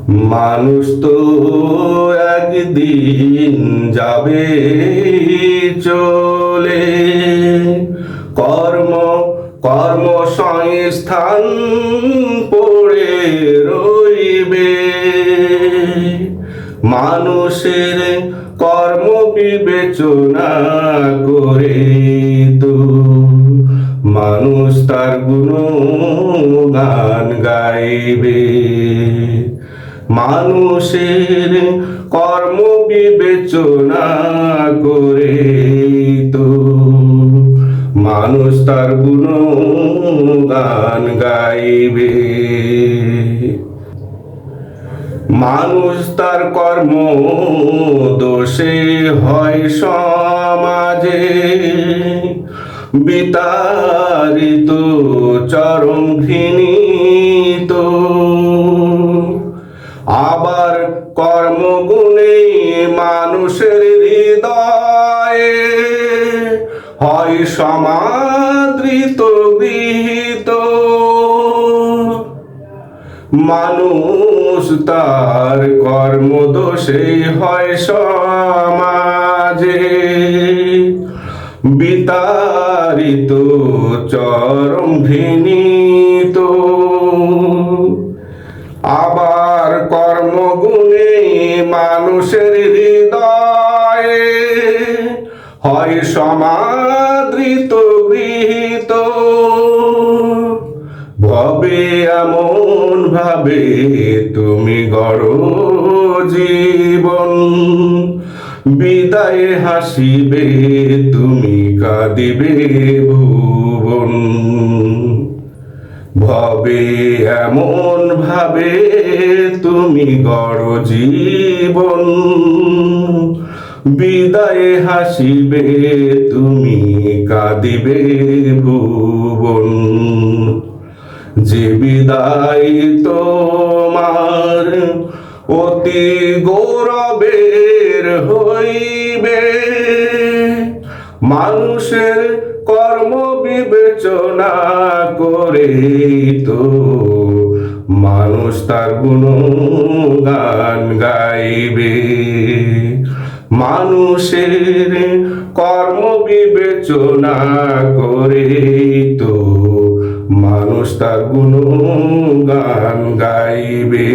মানুষ তো একদিন যাবে চলে, কর্ম কর্মসংস্থান পড়ে রইবে। মানুষের কর্ম বিবেচনা করে তো মানুষ তার গুণগান গাইবে। মানুষের কর্ম বিবেচনা করে তো মানুষ তার গুণগান গাইবে। মানুষ তার কর্ম দোষে হয় সমাজে বিতাড়িত, চরম ঘৃণিত। আবার কর্মগুণে মানুষের হৃদয়ে হয় সমাদৃত, গৃহীত। মানুষ তার কর্মদোষে হয় সমাজে বিতাড়িত, চরম ঘৃণিত। আবার কর্মগুণে মানুষের হৃদয়ে হয় সমাদৃত, গৃহীত। ভবে এমন ভাবে তুমি গড়ো জীবন, বিদায়ে হাসিবে তুমি, কাঁদিবে ভুবন। ভবে এমন ভাবে তুমি গড়ো জীবন, বিদায়ে হাসিবে তুমি, কাঁদিবে ভুবন। যে বিদায় তোমার অতি গৌরবের হইবে, মানুষের কর্ম বিবেচনা করে তো মানুষ তার গুণগান গাইবে। মানুষের কর্ম বিবেচনা করে তো মানুষ তার গুণগান গাইবে।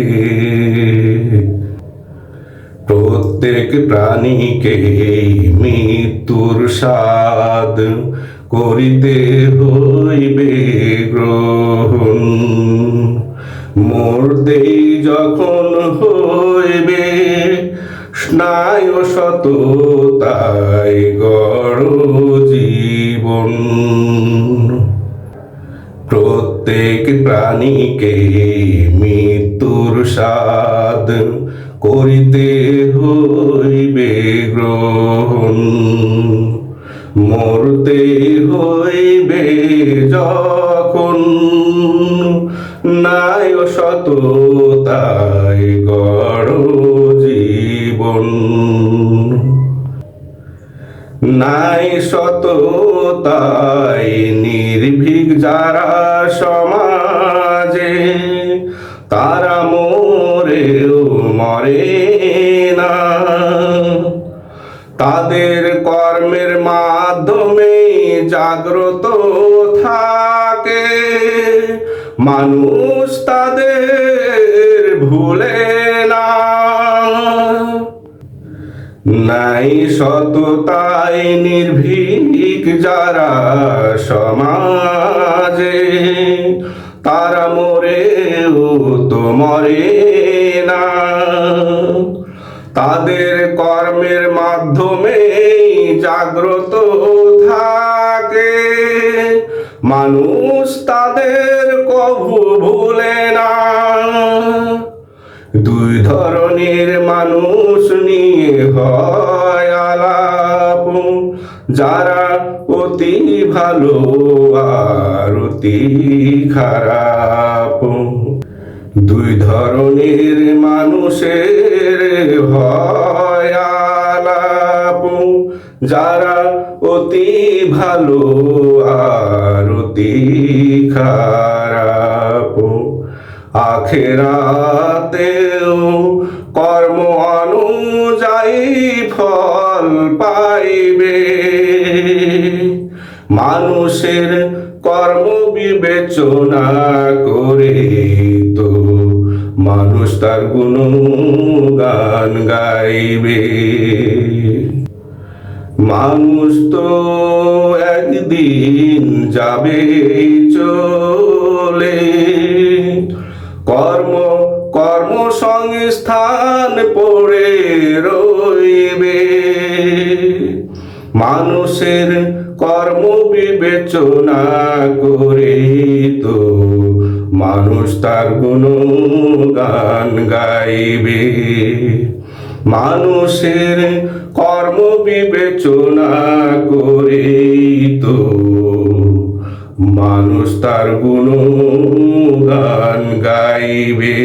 প্রত্যেক প্রাণীকে মৃত্যুর স্বাদ করিতে হইবে গ্রহণ। মরতেই যখন হইবে স্নায়ু সততাই গড় জীবন। প্রত্যেক প্রাণীকে মৃত্যুর স্বাদ করিতে হইবে গ্রহণ। মরতে হইবে যখন নাই সততাই গড় জীবন। নাই সততাই নির্ভীক যারা সমাজে, তারা মরেও মরে না। তাদের কর্মের মাধ্যমে জাগ্রত থাকে, মানুষ তাদের ভুলে না। নাই সততাই নির্ভীক যারা সমাজে, তারা মরেও তো মরে না। তাদের কর্মের মাধ্যমে জাগ্রত থাকে, মানুষ তাদের কভু ভুলে না। দুই ধরনের মানুষ নিয়ে হয় আলাপ, যারা অতি ভালো আর অতি খারাপ। দুই ধরনের মানুষের হয় আলাপ, যারা অতি ভালো আর অতি খারাপ। আখেরাতেও মানুষ তার গুণগান গাইবে। মানুষ তো একদিন যাবে চলে, কর্ম কর্মসংস্থান পড়ে রইবে। মানুষের কর্ম বিবেচনা করে তো মানুষ তার গুণগান গাইবে। মানুষের কর্ম বিবেচনা করে তো মানুষ তার গুণগান গাইবে।